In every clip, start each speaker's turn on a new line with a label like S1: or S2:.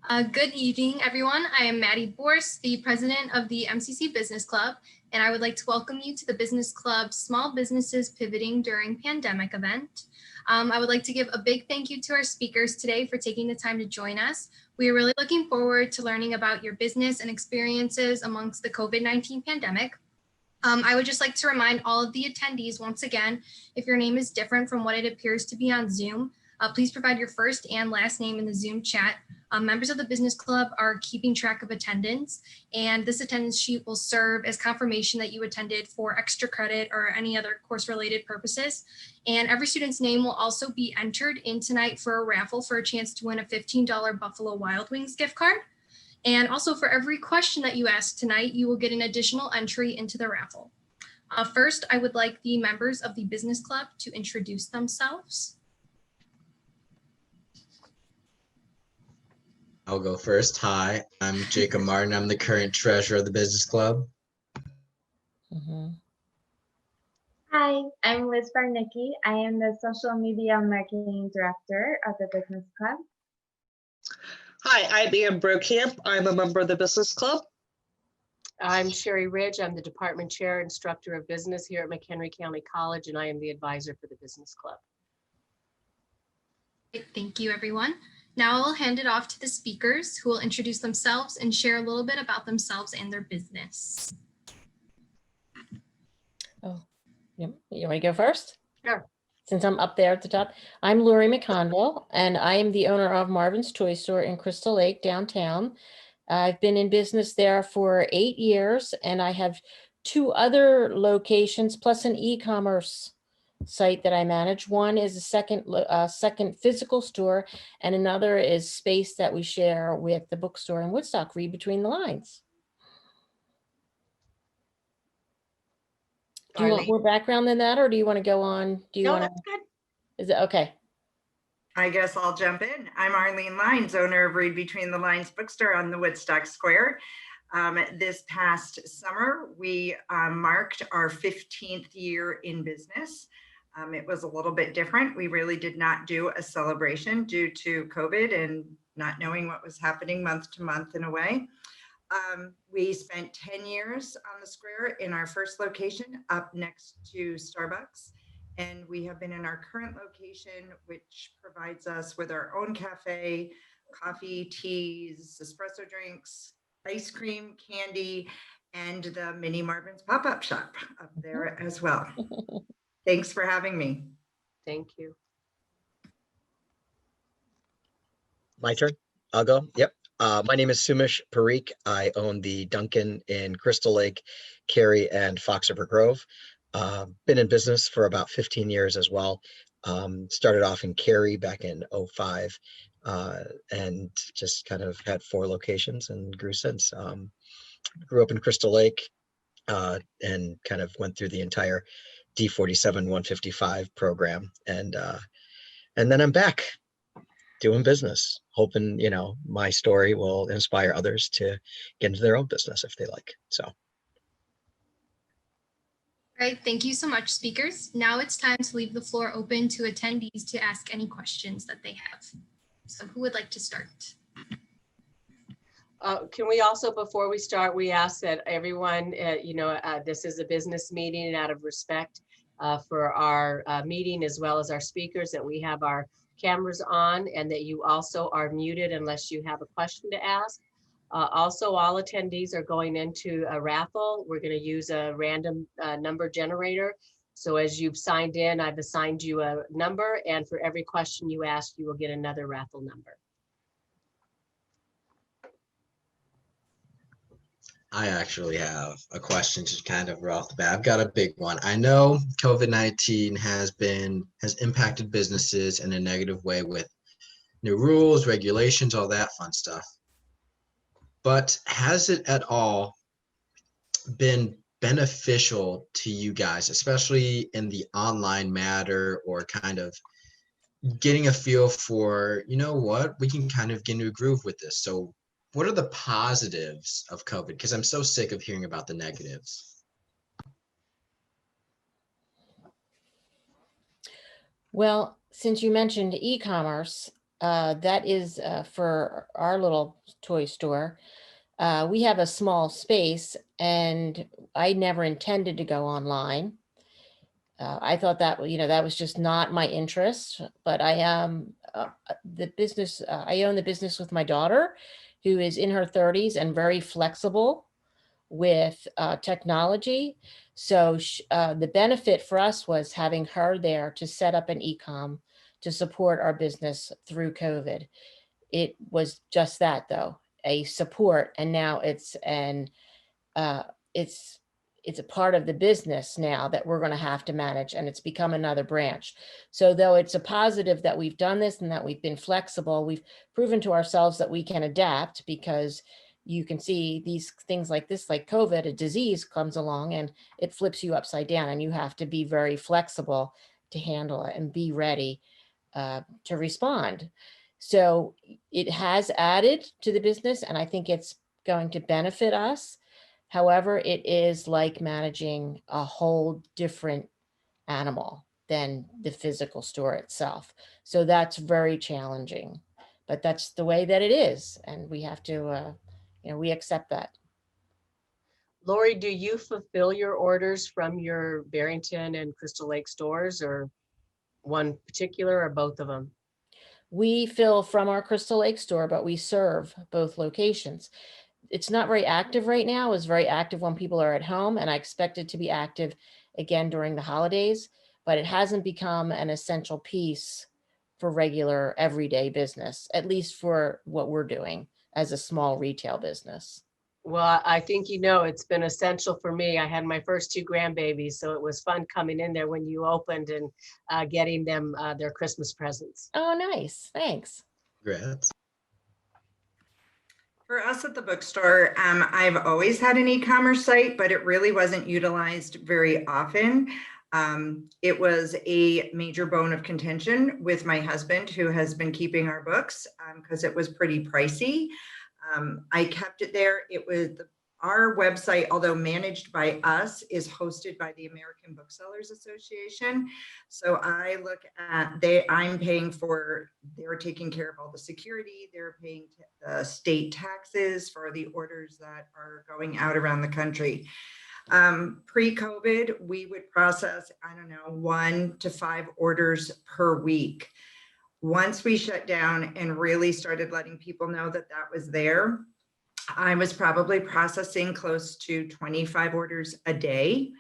S1: Good evening, everyone. I am Maddie Borst, the president of the MCC Business Club, and I would like to welcome you to the Business Club Small Businesses Pivoting During Pandemic event. I would like to give a big thank you to our speakers today for taking the time to join us. We are really looking forward to learning about your business and experiences amongst the COVID-19 pandemic. I would just like to remind all of the attendees once again, if your name is different from what it appears to be on Zoom, please provide your first and last name in the Zoom chat. Members of the business club are keeping track of attendance, and this attendance sheet will serve as confirmation that you attended for extra credit or any other course related purposes. And every student's name will also be entered in tonight for a raffle for a chance to win a $15 Buffalo Wild Wings gift card. And also for every question that you ask tonight, you will get an additional entry into the raffle. First, I would like the members of the business club to introduce themselves.
S2: I'll go first. Hi, I'm Jacob Martin. I'm the current treasurer of the business club.
S3: Hi, I'm Liz Barnicki. I am the social media marketing director of the business club.
S4: Hi, I'm Ian Brokamp. I'm a member of the business club.
S5: I'm Sherry Ridge. I'm the department chair, instructor of business here at McHenry County College, and I am the advisor for the business club.
S1: Thank you, everyone. Now I'll hand it off to the speakers who will introduce themselves and share a little bit about themselves and their business.
S6: Oh, you want me to go first?
S5: Sure.
S6: Since I'm up there at the top, I'm Lori McConville, and I am the owner of Marvin's Toy Store in Crystal Lake downtown. I've been in business there for 8 years, and I have 2 other locations plus an e-commerce site that I manage. One is a second physical store, and another is space that we share with the bookstore in Woodstock. Read between the lines. Do you want more background than that, or do you want to go on? Do you
S5: No,
S6: want to?
S5: that's good.
S6: Is it okay?
S7: I guess I'll jump in. I'm Arlene Lines, owner of Read Between the Lines bookstore on the Woodstock Square. This past summer, we marked our 15th year in business. It was a little bit different. We really did not do a celebration due to COVID and not knowing what was happening month to month in a way. We spent 10 years on the square in our first location up next to Starbucks. And we have been in our current location, which provides us with our own cafe, coffee, teas, espresso drinks, ice cream, candy, and the mini Marvin's pop-up shop up there as well. Thanks for having me.
S5: Thank you.
S2: My turn. I'll go. Yep. My name is Sumish Parikh. I own the Dunkin' in Crystal Lake, Cary, and Fox River Grove. Been in business for about 15 years as well. Started off in Cary back in 2005 and just kind of had 4 locations and grew since. Grew up in Crystal Lake and kind of went through the entire D47 155 program. And then I'm back doing business, hoping, my story will inspire others to get into their own business if they like. So.
S1: All right, thank you so much, speakers. Now it's time to leave the floor open to attendees to ask any questions that they have. So who would like to start?
S5: Can we also, before we start, we ask that everyone, this is a business meeting, and out of respect for our meeting as well as our speakers, that we have our cameras on and that you also are muted unless you have a question to ask. Also, all attendees are going into a raffle. We're going to use a random number generator. So as you've signed in, I've assigned you a number, and for every question you ask, you will get another raffle number.
S2: I actually have a question to kind of right off the bat. I've got a big one. I know COVID-19 has impacted businesses in a negative way with new rules, regulations, all that fun stuff. But has it at all been beneficial to you guys, especially in the online matter, or kind of getting a feel for, we can kind of get into a groove with this? So what are the positives of COVID? Because I'm so sick of hearing about the negatives.
S6: Well, since you mentioned e-commerce, That is for our little toy store. We have a small space and I never intended to go online. I thought that, that was just not my interest, but I am I own the business with my daughter, who is in her 30s and very flexible with technology. So the benefit for us was having her there to set up an e-com to support our business through COVID. It was just that though, a support, and now uh, it's it's a part of the business now that we're going to have to manage, and it's become another branch. So though it's a positive that we've done this and that we've been flexible, we've proven to ourselves that we can adapt, because you can see these things like this, like COVID, a disease comes along and it flips you upside down, and you have to be very flexible to handle it and be ready to respond. So it has added to the business, and I think it's going to benefit us. However, it is like managing a whole different animal than the physical store itself. So that's very challenging, but that's the way that it is. And we have to, we accept that.
S5: Lori, do you fulfill your orders from your Barrington and Crystal Lake stores, or one particular, or both of them?
S6: We fill from our Crystal Lake store, but we serve both locations. It's not very active right now. It's very active when people are at home, and I expect it to be active again during the holidays, but it hasn't become an essential piece for regular everyday business, at least for what we're doing as a small retail business.
S5: Well, I think, it's been essential for me. I had my first 2 grandbabies, so it was fun coming in there when you opened and getting them their Christmas presents.
S6: Oh, nice. Thanks.
S2: Congrats.
S7: For us at the bookstore, I've always had an e-commerce site, but it really wasn't utilized very often. It was a major bone of contention with my husband, who has been keeping our books because it was pretty pricey. I kept it there. It was our website, although managed by us, is hosted by the American Booksellers Association. So I look at, I'm paying for, they're taking care of all the security, they're paying the state taxes for the orders that are going out around the country. Pre-COVID, we would process, 1 to 5 orders per week. Once we shut down and really started letting people know that that was there, I was probably processing close to 25 orders a day.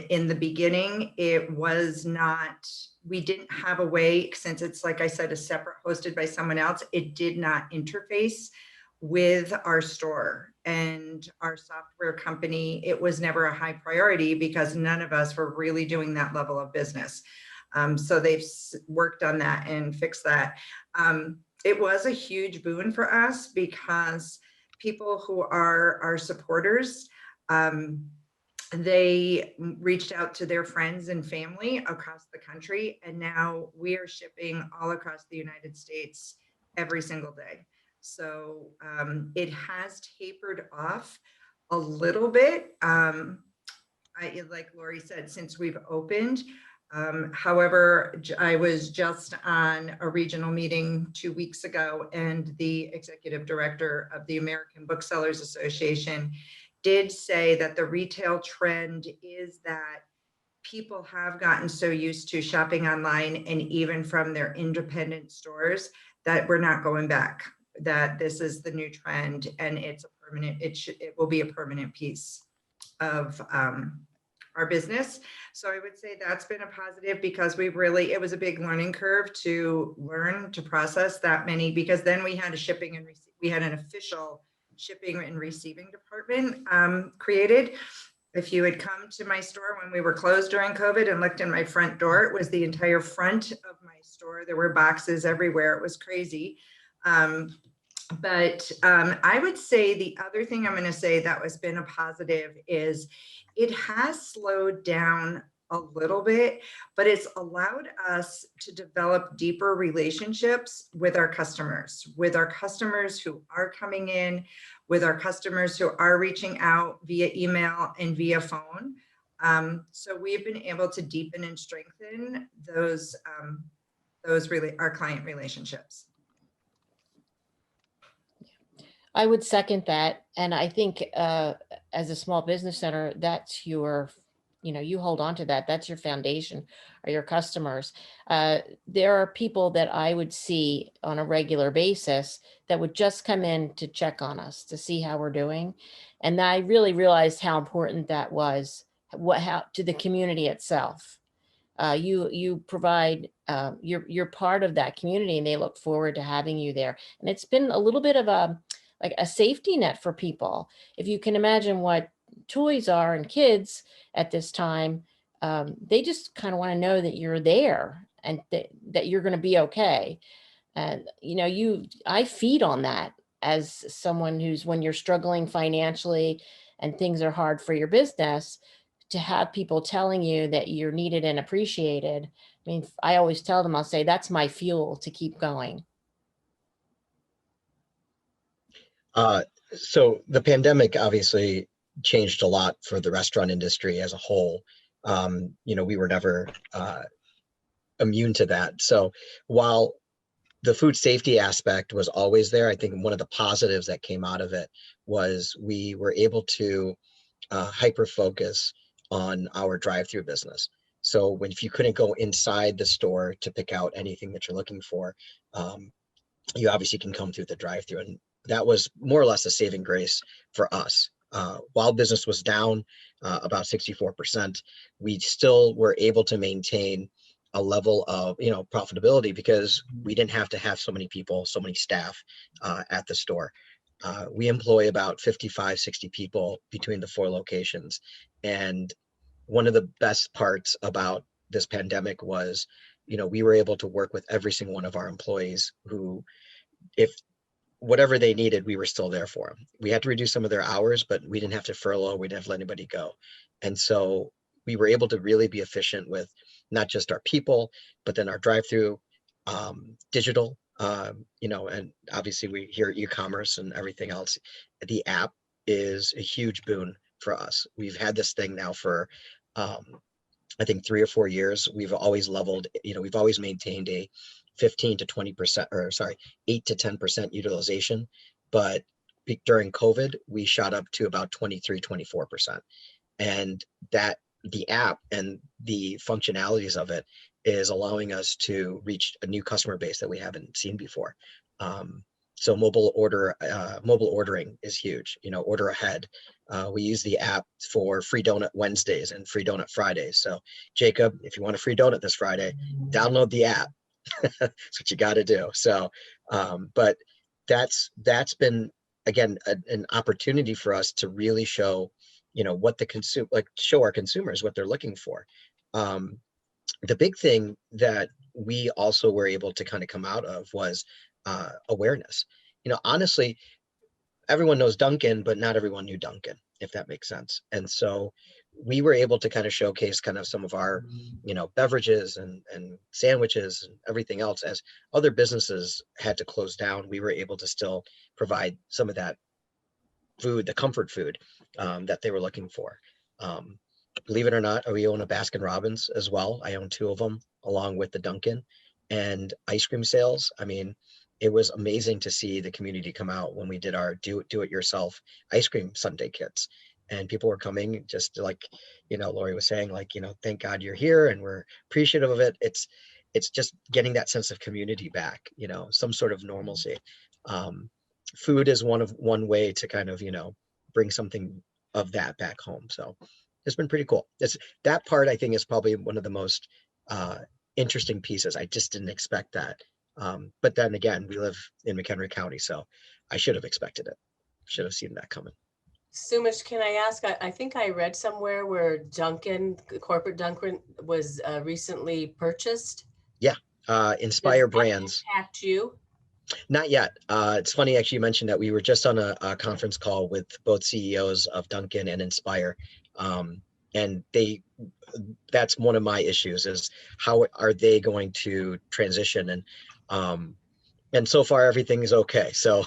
S7: In the beginning, it was not, we didn't have a way, since it's, like I said, a separate hosted by someone else, it did not interface with our store and our software company. It was never a high priority because none of us were really doing that level of business. So they've worked on that and fixed that. It was a huge boon for us because people who are our supporters, they reached out to their friends and family across the country, and now we are shipping all across the United States every single day. So it has tapered off a little bit. Like Lori said, since we've opened. However, I was just on a regional meeting 2 weeks ago, and the executive director of the American Booksellers Association did say that the retail trend is that people have gotten so used to shopping online and even from their independent stores that we're not going back, that this is the new trend, and it's a permanent, it will be a permanent piece of our business. So I would say that's been a positive, because it was a big learning curve to learn to process that many, because then we had we had an official shipping and receiving department created. If you had come to my store when we were closed during COVID and looked in my front door, it was the entire front of my store. There were boxes everywhere. It was crazy. But I would say the other thing I'm going to say that has been a positive is it has slowed down a little bit, but it's allowed us to develop deeper relationships with our customers who are coming in, with our customers who are reaching out via email and via phone. So we've been able to deepen and strengthen those those really our client relationships.
S6: I would second that. And I think as a small business owner, that's your, you hold on to that. That's your foundation, or your customers. There are people that I would see on a regular basis that would just come in to check on us, to see how we're doing. And I really realized how important that was, how to the community itself. You provide, you're part of that community, and they look forward to having you there. And it's been a little bit of a safety net for people. If you can imagine what toys are and kids at this time, they just kind of want to know that you're there and that you're going to be okay. And I feed on that as someone who's, when you're struggling financially and things are hard for your business, to have people telling you that you're needed and appreciated. I mean, I always tell them, I'll say, that's my fuel to keep going.
S2: So the pandemic obviously changed a lot for the restaurant industry as a whole. We were never immune to that. So while the food safety aspect was always there, I think one of the positives that came out of it was we were able to hyper focus on our drive-through business. So if you couldn't go inside the store to pick out anything that you're looking for, you obviously can come through the drive-through, and that was more or less a saving grace for us. While business was down about 64%, we still were able to maintain a level of profitability because we didn't have to have so many people, so many staff at the store. We employ about 55, 60 people between the 4 locations. And one of the best parts about this pandemic was, we were able to work with every single one of our employees who, if whatever they needed, we were still there for them. We had to reduce some of their hours, but we didn't have to furlough, we didn't have to let anybody go. And so we were able to really be efficient with not just our people, but then our drive-through, digital, and obviously we hear e-commerce and everything else. The app is a huge boon for us. We've had this thing now for, I think 3 or 4 years. We've always leveled, we've always maintained a 15 to 20%, or sorry, 8 to 10% utilization. But during COVID, we shot up to about 23, 24%. And that the app and the functionalities of it is allowing us to reach a new customer base that we haven't seen before. So mobile ordering is huge. Order ahead. We use the app for free donut Wednesdays and free donut Fridays. So Jacob, if you want a free donut this Friday, download the app. That's what you got to do. So, but that's been, again, an opportunity for us to really show, what show our consumers what they're looking for. The big thing that we also were able to kind of come out of was awareness. Honestly, everyone knows Dunkin', but not everyone knew Dunkin', if that makes sense. And so we were able to kind of showcase kind of some of our, beverages and sandwiches and everything else. As other businesses had to close down, we were able to still provide some of that food, the comfort food that they were looking for. Believe it or not, we own a Baskin Robbins as well. I own 2 of them along with the Dunkin', and ice cream sales. I mean, it was amazing to see the community come out when we did our do it yourself ice cream sundae kits. And people were coming, just like, Lori was saying, like, thank God you're here and we're appreciative of it. It's just getting that sense of community back, some sort of normalcy. Food is one way to kind of, bring something of that back home. So it's been pretty cool. That part, I think, is probably one of the most interesting pieces. I just didn't expect that. But then again, we live in McHenry County, so I should have expected it. Should have seen that coming.
S5: Sumish, can I ask, I think I read somewhere where corporate Dunkin' was recently purchased.
S2: Yeah, Inspire Brands.
S5: Does that impact you?
S2: Not yet. It's funny, actually, you mentioned that. We were just on a conference call with both CEOs of Dunkin' and Inspire. And that's one of my issues, is how are they going to transition? And so far everything is okay. So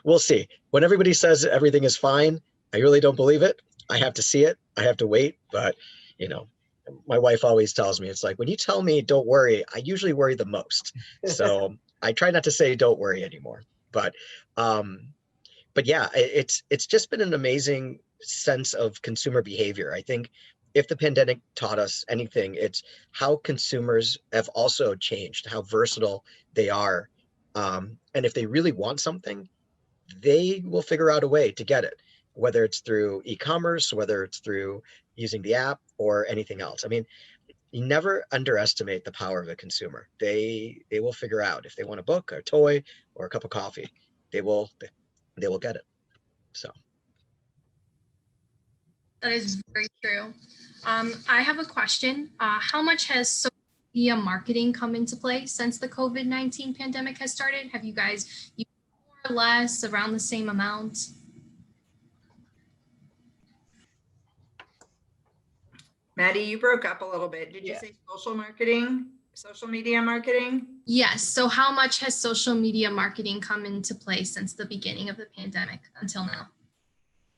S2: we'll see. When everybody says everything is fine, I really don't believe it. I have to see it. I have to wait, but my wife always tells me, it's like, when you tell me don't worry, I usually worry the most. So I try not to say don't worry anymore. But yeah, it's just been an amazing sense of consumer behavior. I think if the pandemic taught us anything, it's how consumers have also changed, how versatile they are. And if they really want something, they will figure out a way to get it, whether it's through e-commerce, whether it's through using the app or anything else. I mean, you never underestimate the power of a consumer. They will figure out if they want a book, a toy, or a cup of coffee. They will get it. So
S1: That is very true. I have a question. How much has social media marketing come into play since the COVID-19 pandemic has started? Have you guys used more or less, around the same amount?
S7: Maddie, you broke up a little bit. Did you
S5: Yeah.
S7: say social media marketing?
S1: Yes. So how much has social media marketing come into play since the beginning of the pandemic until now?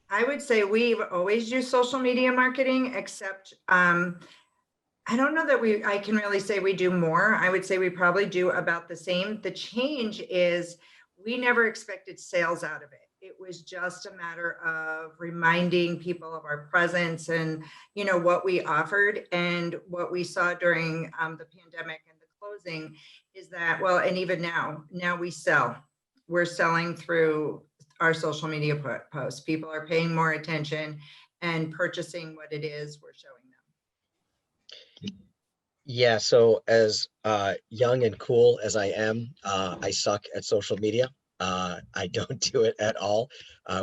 S7: I would say we've always used social media marketing, except I don't know that I can really say we do more. I would say we probably do about the same. The change is we never expected sales out of it. It was just a matter of reminding people of our presence and, what we offered. And what we saw during the pandemic and the closing is that, well, and even now we sell. We're selling through our social media posts. People are paying more attention and purchasing what it is we're showing them.
S2: yeah, so as young and cool as I am, I suck at social media. I don't do it at all.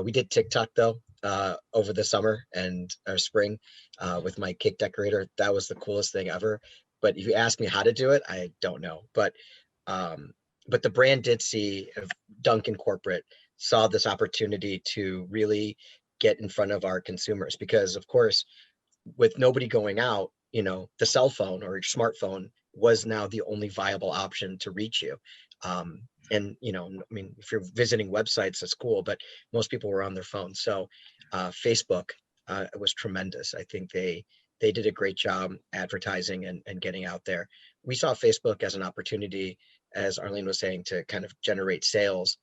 S2: We did TikTok though over the summer and or spring with my cake decorator. That was the coolest thing ever. But if you ask me how to do it, I don't know. But the brand did see, Dunkin' corporate saw this opportunity to really get in front of our consumers because, of course, with nobody going out, the cell phone or your smartphone was now the only viable option to reach you. And, I mean, if you're visiting websites, that's cool, but most people were on their phones. So Facebook was tremendous. I think they did a great job advertising and getting out there. We saw Facebook as an opportunity, as Arlene was saying, to kind of generate sales,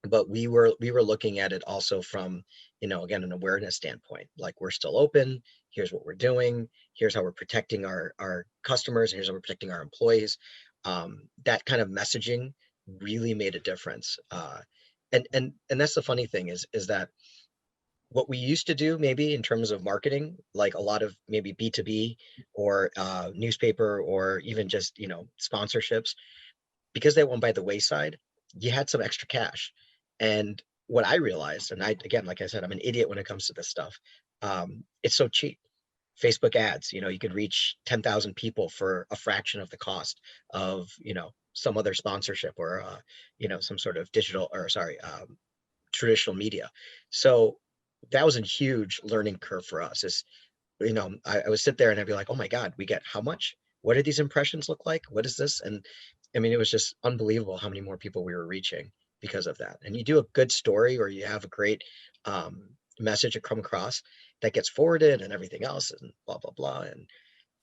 S2: but we were looking at it also from, again, an awareness standpoint. Like, we're still open, here's what we're doing, here's how we're protecting our customers, here's how we're protecting our employees. That kind of messaging really made a difference. And that's the funny thing is that what we used to do, maybe in terms of marketing, like a lot of maybe B2B or newspaper or even just sponsorships, because they went by the wayside, you had some extra cash. And what I realized, and again, like I said, I'm an idiot when it comes to this stuff. It's so cheap. Facebook ads, you could reach 10,000 people for a fraction of the cost of, some other sponsorship or, some sort of digital or traditional media. So that was a huge learning curve for us. I would sit there and I'd be like, oh my God, we get how much? What do these impressions look like? What is this? And I mean, it was just unbelievable how many more people we were reaching because of that. And you do a good story or you have a great message to come across that gets forwarded and everything else and blah, blah, blah, and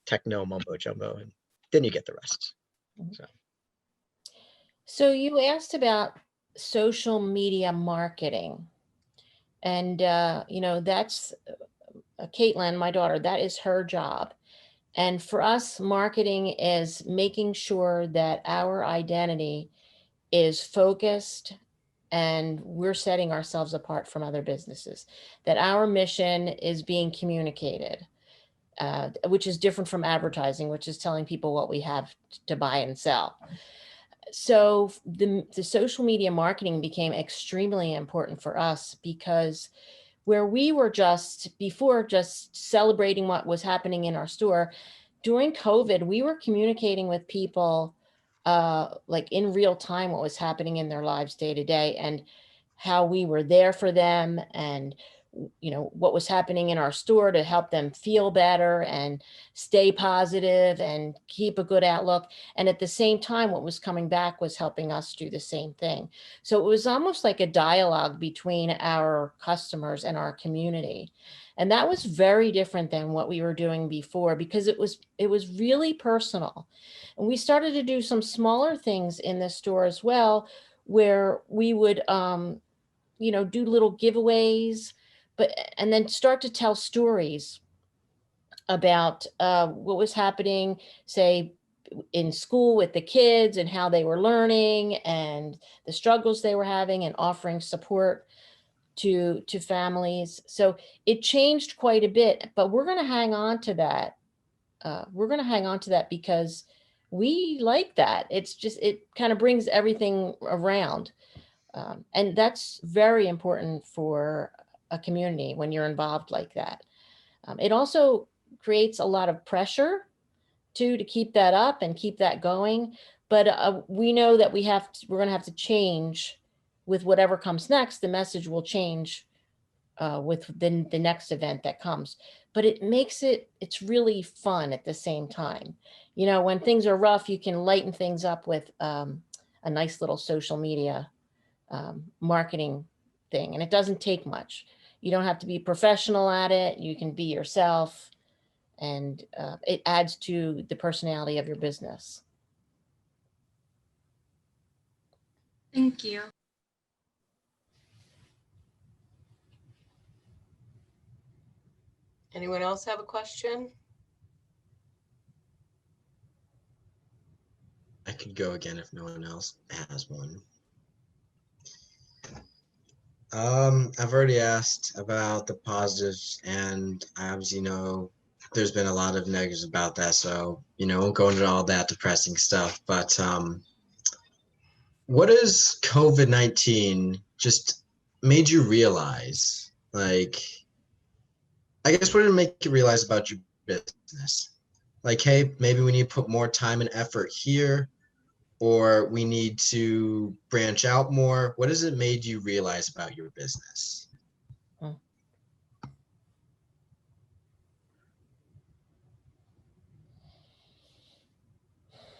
S2: techno mumbo jumbo. And then you get the rest.
S6: So you asked about social media marketing. And, that's Caitlin, my daughter, that is her job. And for us, marketing is making sure that our identity is focused and we're setting ourselves apart from other businesses, that our mission is being communicated, which is different from advertising, which is telling people what we have to buy and sell. So the social media marketing became extremely important for us because where we were just before just celebrating what was happening in our store, during COVID, we were communicating with people like in real time what was happening in their lives day to day and how we were there for them and what was happening in our store to help them feel better and stay positive and keep a good outlook. And at the same time, what was coming back was helping us do the same thing. So it was almost like a dialogue between our customers and our community. And that was very different than what we were doing before, because it was really personal. And we started to do some smaller things in the store as well, where we would, do little giveaways, and then start to tell stories about what was happening, say, in school with the kids and how they were learning and the struggles they were having, and offering support to families. So it changed quite a bit, but we're going to hang on to that. We're going to hang on to that because we like that. It's just, it kind of brings everything around. And that's very important for a community when you're involved like that. It also creates a lot of pressure to keep that up and keep that going. But we know that we're going to have to change with whatever comes next. The message will change with the next event that comes. But it makes it's really fun at the same time. When things are rough, you can lighten things up with a nice little social media marketing thing. And it doesn't take much. You don't have to be professional at it. You can be yourself. And it adds to the personality of your business.
S1: Thank you.
S5: Anyone else have a question?
S8: I could go again if no one else has one. I've already asked about the positives, and I obviously know there's been a lot of negatives about that, so won't go into all that depressing stuff. But what has COVID-19 just made you realize? Like, I guess what did it make you realize about your business? Like, hey, maybe we need to put more time and effort here, or we need to branch out more. What has it made you realize about your business?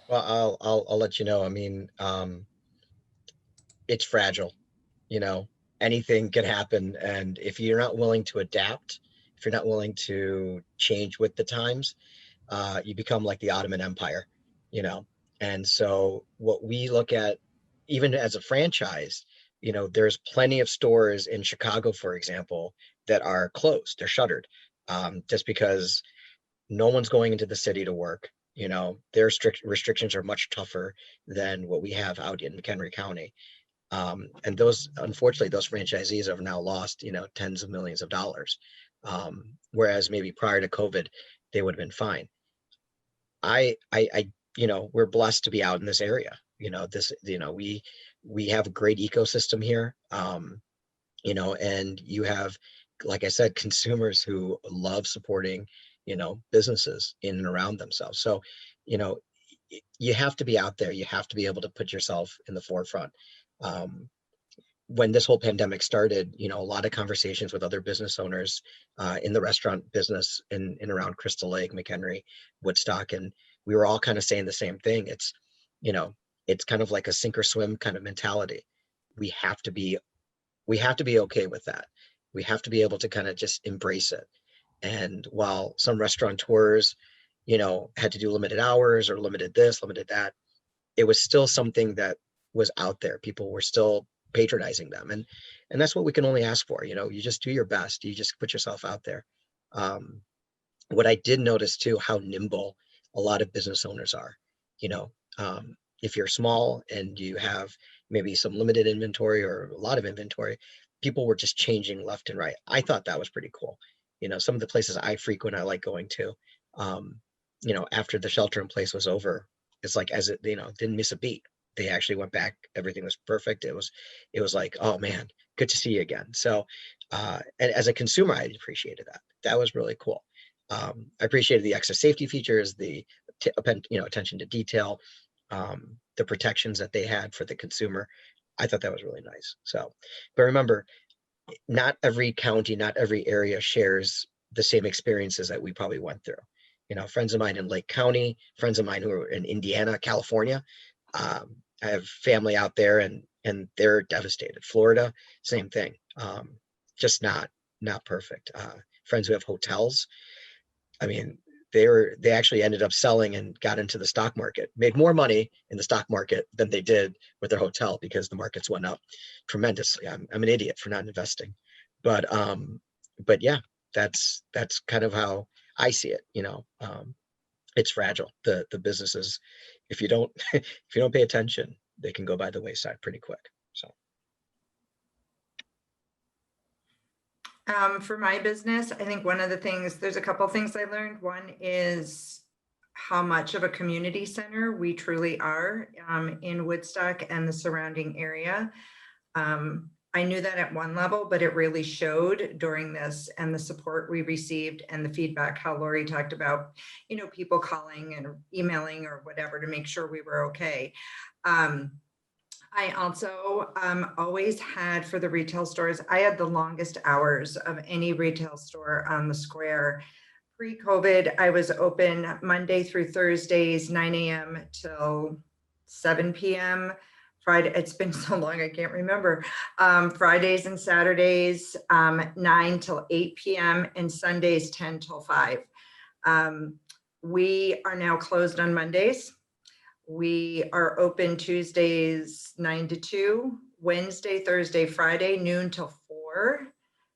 S2: Well, I'll let you know. I mean, it's fragile, anything could happen. And if you're not willing to adapt, if you're not willing to change with the times, you become like the Ottoman Empire, And so what we look at, even as a franchise, there's plenty of stores in Chicago, for example, that are closed, they're shuttered, just because no one's going into the city to work. Their strict restrictions are much tougher than what we have out in McHenry County. And unfortunately, those franchisees have now lost, tens of millions of dollars. Whereas maybe prior to COVID, they would have been fine. We're blessed to be out in this area. We have a great ecosystem here. And you have, like I said, consumers who love supporting, businesses in and around themselves. So, you have to be out there. You have to be able to put yourself in the forefront. When this whole pandemic started, a lot of conversations with other business owners in the restaurant business in around Crystal Lake, McHenry, Woodstock, and we were all kind of saying the same thing. It's kind of like a sink or swim kind of mentality. We have to be okay with that. We have to be able to kind of just embrace it. And while some restaurateurs, had to do limited hours or limited this, limited that, it was still something that was out there. People were still patronizing them. And that's what we can only ask for. You just do your best. You just put yourself out there. What I did notice too, how nimble a lot of business owners are. If you're small and you have maybe some limited inventory or a lot of inventory, people were just changing left and right. I thought that was pretty cool. Some of the places I frequent, I like going to, after the shelter in place was over, it's like, as it, didn't miss a beat. They actually went back. Everything was perfect. It was like, oh man, good to see you again. So, and as a consumer, I appreciated that. That was really cool. I appreciated the extra safety features, the attention to detail, the protections that they had for the consumer. I thought that was really nice. So, but remember, not every county, not every area shares the same experiences that we probably went through. Friends of mine in Lake County, friends of mine who are in Indiana, California, I have family out there and they're devastated. Florida, same thing. Just not perfect. friends who have hotels. I mean, they actually ended up selling and got into the stock market, made more money in the stock market than they did with their hotel because the markets went up tremendously. I'm an idiot for not investing, but yeah, that's kind of how I see it. It's fragile. The businesses, if you don't if you don't pay attention, they can go by the wayside pretty quick. So.
S7: For my business, I think one of the things, there's a couple things I learned. One is how much of a community center we truly are in Woodstock and the surrounding area. I knew that at one level, but it really showed during this, and the support we received and the feedback, how Lori talked about, people calling and emailing or whatever to make sure we were okay. I also always had, for the retail stores, I had the longest hours of any retail store on the square. Pre-COVID, I was open Monday through Thursdays, 9 a.m. till 7 p.m. Friday, it's been so long, I can't remember. Fridays and Saturdays, 9 till 8 p.m. and Sundays, 10 till 5. We are now closed on Mondays. We are open Tuesdays 9 to 2, Wednesday, Thursday, Friday, noon till 4.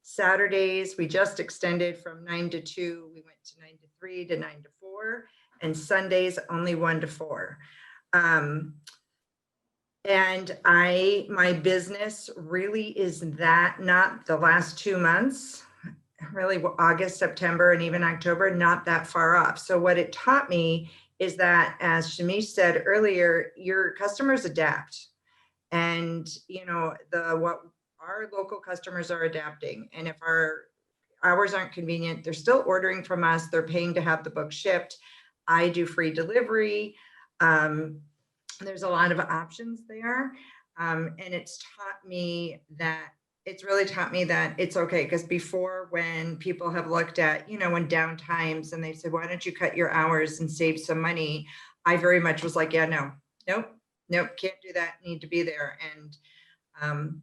S7: Saturdays, we just extended from 9 to 2. We went to 9 to 3 to 9 to 4, and Sundays only 1 to 4. And my business really is that, not the last 2 months, really August, September, and even October, not that far off. So what it taught me is that, as Shamish said earlier, your customers adapt. And what our local customers are adapting. And if our hours aren't convenient, they're still ordering from us. They're paying to have the book shipped. I do free delivery. There's a lot of options there. And it's really taught me that it's okay. Because before, when people have looked at, when down times and they said, why don't you cut your hours and save some money? I very much was like, yeah, nope, can't do that. Need to be there. And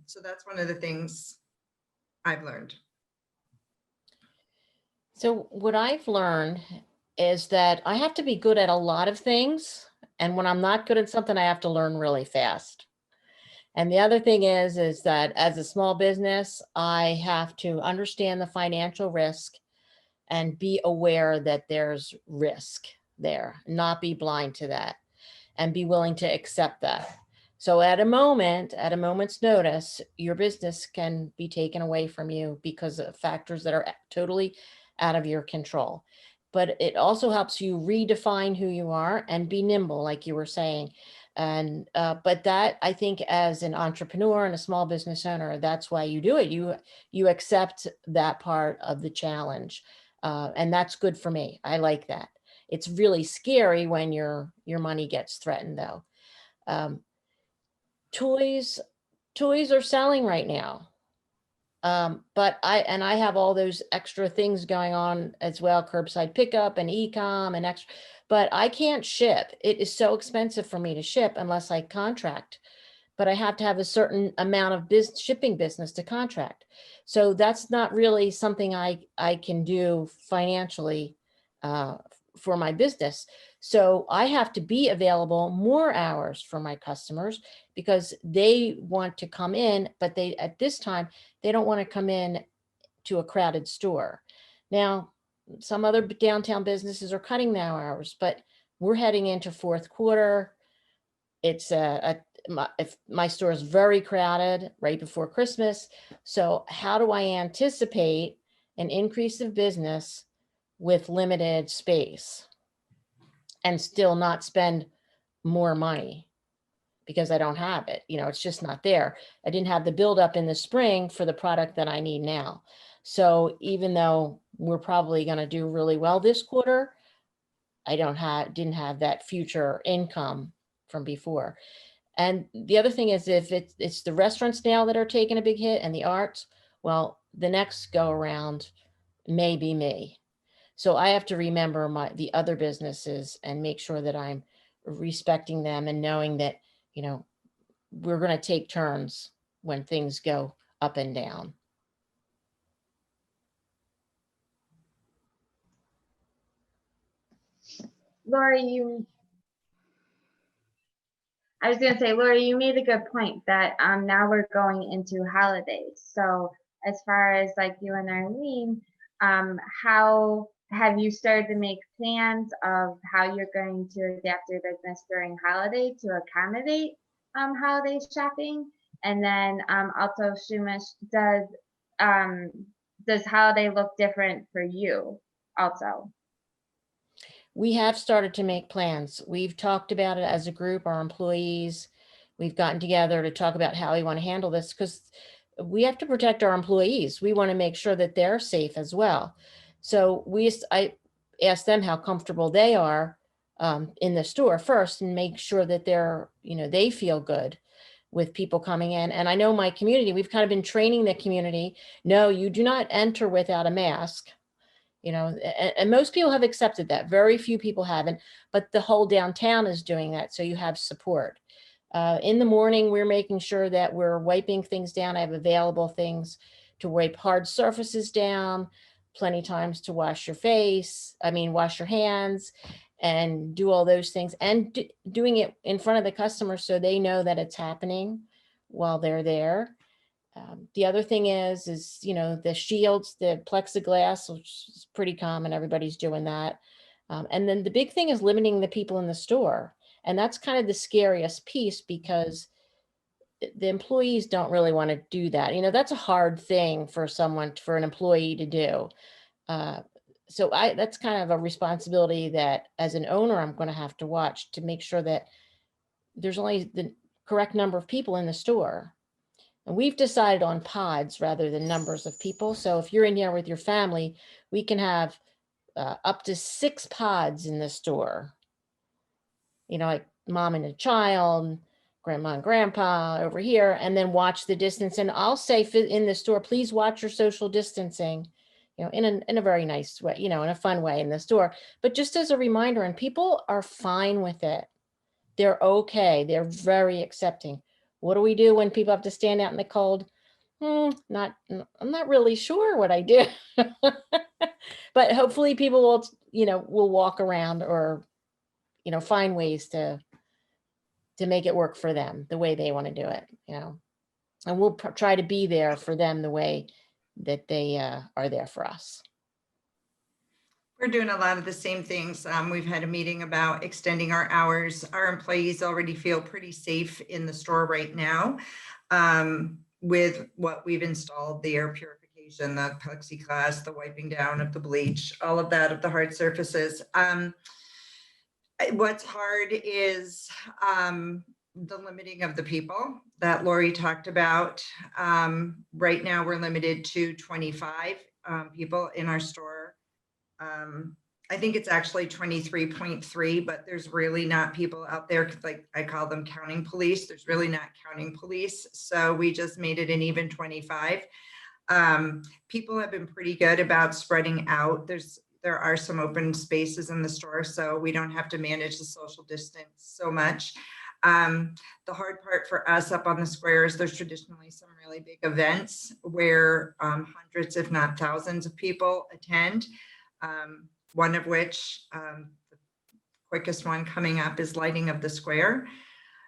S7: so that's one of the things I've learned.
S6: So what I've learned is that I have to be good at a lot of things. And when I'm not good at something, I have to learn really fast. And the other thing is that as a small business, I have to understand the financial risk and be aware that there's risk there, not be blind to that, and be willing to accept that. So at a moment's notice, your business can be taken away from you because of factors that are totally out of your control. But it also helps you redefine who you are and be nimble, like you were saying. And but that, I think, as an entrepreneur and a small business owner, that's why you do it. You accept that part of the challenge, and that's good for me. I like that. It's really scary when your money gets threatened, though. Toys are selling right now. But I have all those extra things going on as well, curbside pickup and e-com and extra, but I can't ship. It is so expensive for me to ship unless I contract, but I have to have a certain amount of shipping business to contract. So that's not really something I can do financially for my business. So I have to be available more hours for my customers because they want to come in, but at this time, they don't want to come in to a crowded store. Now, some other downtown businesses are cutting their hours, but we're heading into fourth quarter. It's if my store is very crowded right before Christmas. So how do I anticipate an increase of business with limited space and still not spend more money? Because I don't have it, it's just not there. I didn't have the buildup in the spring for the product that I need now. So even though we're probably going to do really well this quarter, I didn't have that future income from before. And the other thing is, if it's the restaurants now that are taking a big hit and the arts, well, the next go around may be me. So I have to remember the other businesses and make sure that I'm respecting them and knowing that, we're going to take turns when things go up and down.
S3: Lori, I was gonna say, Lori, you made a good point that now we're going into holidays. So as far as like you and Arlene, how have you started to make plans of how you're going to adapt your business during holiday to accommodate holiday shopping? And then also, Shumish, does holiday look different for you also?
S6: We have started to make plans. We've talked about it as a group, our employees. We've gotten together to talk about how we want to handle this because we have to protect our employees. We want to make sure that they're safe as well. So I asked them how comfortable they are in the store first and make sure that they feel good with people coming in. And I know my community, we've kind of been training the community. No, you do not enter without a mask. And most people have accepted that. Very few people haven't, but the whole downtown is doing that. So you have support. In the morning, we're making sure that we're wiping things down. I have available things to wipe hard surfaces down, plenty times to wash your wash your hands and do all those things and doing it in front of the customer so they know that it's happening while they're there. The other thing is, the shields, the plexiglass, which is pretty common. Everybody's doing that. And then the big thing is limiting the people in the store. And that's kind of the scariest piece because the employees don't really want to do that. That's a hard thing for an employee to do. So that's kind of a responsibility that as an owner, I'm going to have to watch to make sure that there's only the correct number of people in the store. And we've decided on pods rather than numbers of people. So if you're in here with your family, we can have up to 6 pods in the store. Like mom and a child, grandma and grandpa over here, and then watch the distance. And I'll say in the store, please watch your social distancing, in a very nice way, in a fun way in the store. But just as a reminder, and people are fine with it. They're okay. They're very accepting. What do we do when people have to stand out in the cold? I'm not really sure what I do. But hopefully people will walk around or, find ways to make it work for them the way they want to do it, and we'll try to be there for them the way that they are there for us.
S7: We're doing a lot of the same things. We've had a meeting about extending our hours. Our employees already feel pretty safe in the store right now with what we've installed, the air purification, the plexiglass, the wiping down of the bleach, all of that of the hard surfaces. What's hard is the limiting of the people that Lori talked about. Right now, we're limited to 25 people in our store. I think it's actually 23.3, but there's really not people out there, like I call them counting police. There's really not counting police. So we just made it an even 25. People have been pretty good about spreading out. There are some open spaces in the store, so we don't have to manage the social distance so much. The hard part for us up on the square is there's traditionally some really big events where hundreds, if not thousands of people attend. One of which, the quickest one coming up is lighting of the square.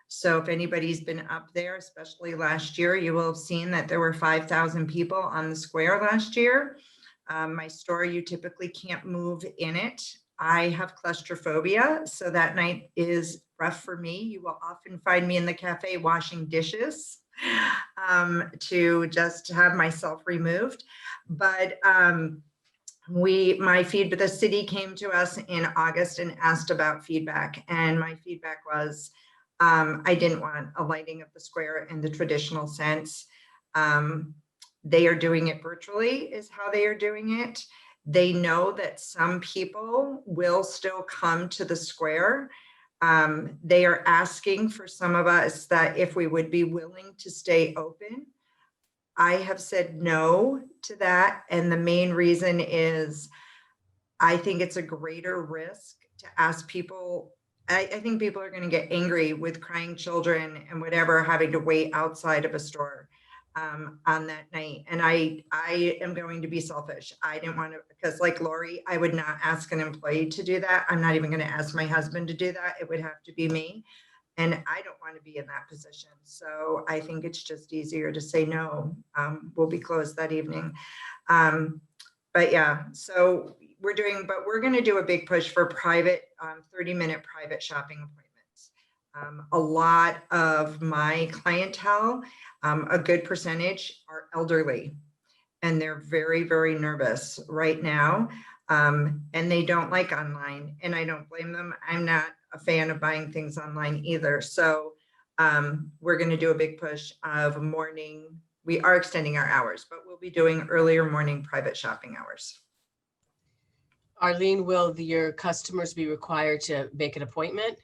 S7: So if anybody's been up there, especially last year, you will have seen that there were 5,000 people on the square last year. My store, you typically can't move in it. I have claustrophobia, so that night is rough for me. You will often find me in the cafe washing dishes to just have myself removed. But the city came to us in August and asked about feedback. And my feedback was, I didn't want a lighting of the square in the traditional sense. They are doing it virtually is how they are doing it. They know that some people will still come to the square. They are asking for some of us that if we would be willing to stay open. I have said no to that. And the main reason is I think it's a greater risk to ask people. I think people are going to get angry with crying children and whatever having to wait outside of a store. on that night. And I am going to be selfish. I didn't want to, because like Lori, I would not ask an employee to do that. I'm not even going to ask my husband to do that. It would have to be me. And I don't want to be in that position. So I think it's just easier to say no. We'll be closed that evening. But yeah, so we're going to do a big push for private 30-minute private shopping appointments. A lot of my clientele, a good percentage, are elderly, and they're very, very nervous right now. And they don't like online, and I don't blame them. I'm not a fan of buying things online either. So we're going to do a big push of morning. We are extending our hours, but we'll be doing earlier morning private shopping hours.
S5: Arlene, will your customers be required to make an appointment?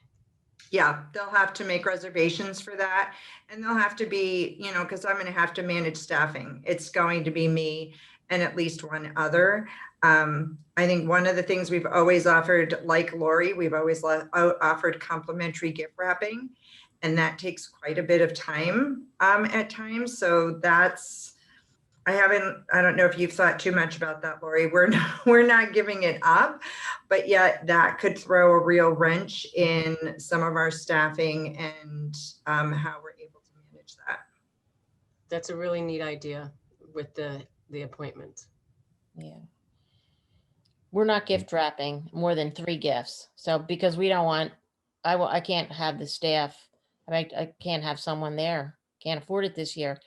S7: Yeah, they'll have to make reservations for that. And they'll have to be, you know, because I'm going to have to manage staffing. It's going to be me and at least one other. I think one of the things we've always offered, like Lori, we've always offered complimentary gift wrapping. And that takes quite a bit of time at times. So that's, I don't know if you've thought too much about that, Lori. We're not giving it up, but yet that could throw a real wrench in some of our staffing and how we're able to manage that.
S5: That's a really neat idea with the appointments.
S6: Yeah. We're not gift wrapping more than 3 gifts. So because we don't want, I can't have the staff. I can't have someone there. Can't afford it this year.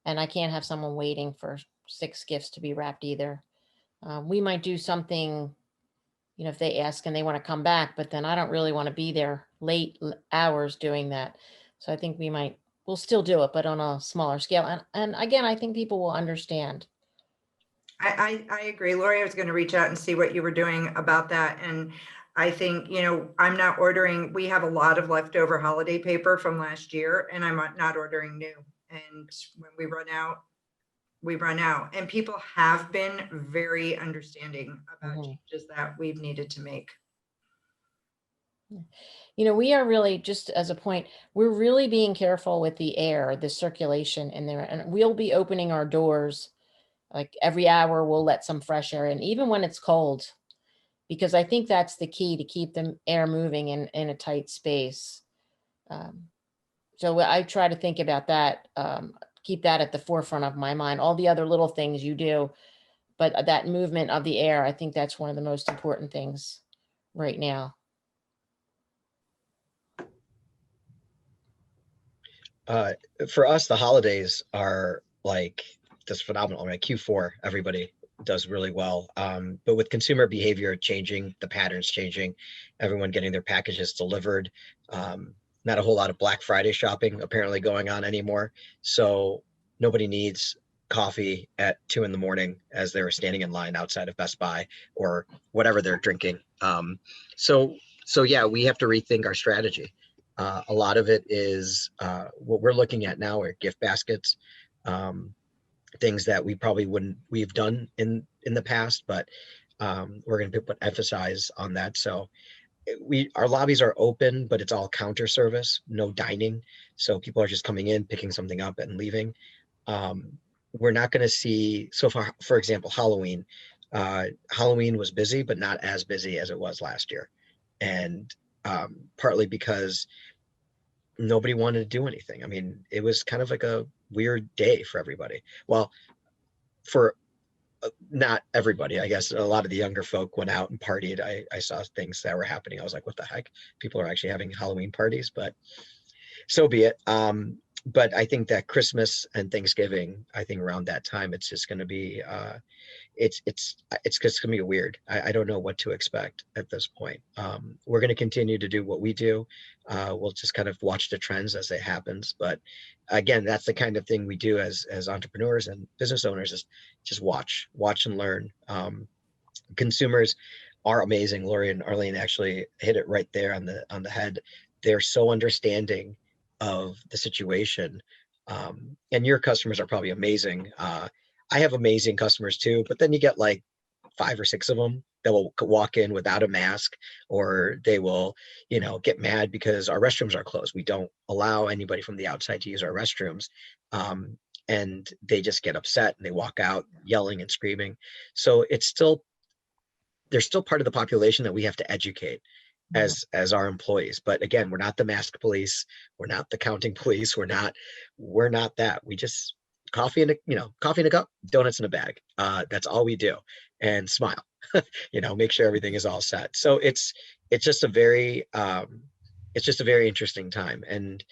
S6: And I can't have someone waiting for 6 gifts to be wrapped either. We might do something, you know, if they ask and they want to come back, but then I don't really want to be there late hours doing that. So I think we'll still do it, but on a smaller scale. And again, I think people will understand.
S7: I agree. Lori, I was going to reach out and see what you were doing about that. And I think, you know, I'm not ordering, we have a lot of leftover holiday paper from last year, and I'm not ordering new. And when we run out, we run out. And people have been very understanding about changes that we've needed to make.
S6: You know, we are really, just as a point, we're really being careful with the air, the circulation in there. And we'll be opening our doors like every hour. We'll let some fresh air in, even when it's cold, because I think that's the key to keep the air moving in a tight space. So I try to think about that, keep that at the forefront of my mind. All the other little things you do, but that movement of the air, I think that's one of the most important things right now.
S2: For us, the holidays are like just phenomenal. Right? Q4, everybody does really well. But with consumer behavior changing, the patterns changing, everyone getting their packages delivered, not a whole lot of Black Friday shopping apparently going on anymore. So nobody needs coffee at 2 a.m. as they were standing in line outside of Best Buy or whatever they're drinking. So yeah, we have to rethink our strategy. A lot of it is what we're looking at now are gift baskets, things that we've done in the past, but we're going to put emphasis on that. So our lobbies are open, but it's all counter service, no dining. So people are just coming in, picking something up and leaving. We're not going to see, so far, for example, Halloween was busy, but not as busy as it was last year. And partly because nobody wanted to do anything. I mean, it was kind of like a weird day for everybody. Well, for not everybody, I guess. A lot of the younger folk went out and partied. I saw things that were happening. I was like, what the heck? People are actually having Halloween parties, but so be it. But I think that Christmas and Thanksgiving, I think around that time, it's just going to be, it's just gonna be weird. I don't know what to expect at this point. We're going to continue to do what we do. We'll just kind of watch the trends as it happens. But again, that's the kind of thing we do as entrepreneurs and business owners, is just watch and learn. Consumers are amazing. Lori and Arlene actually hit it right there on the head. They're so understanding of the situation. And your customers are probably amazing. I have amazing customers too, but then you get like 5 or 6 of them that will walk in without a mask, or they will, get mad because our restrooms are closed. We don't allow anybody from the outside to use our restrooms. and they just get upset and they walk out yelling and screaming. So they're still part of the population that we have to educate as our employees. But again, we're not the mask police, we're not the counting police, we're not that. We just coffee in a cup, donuts in a bag. That's all we do, and smile. Make sure everything is all set. So it's just a very interesting time, and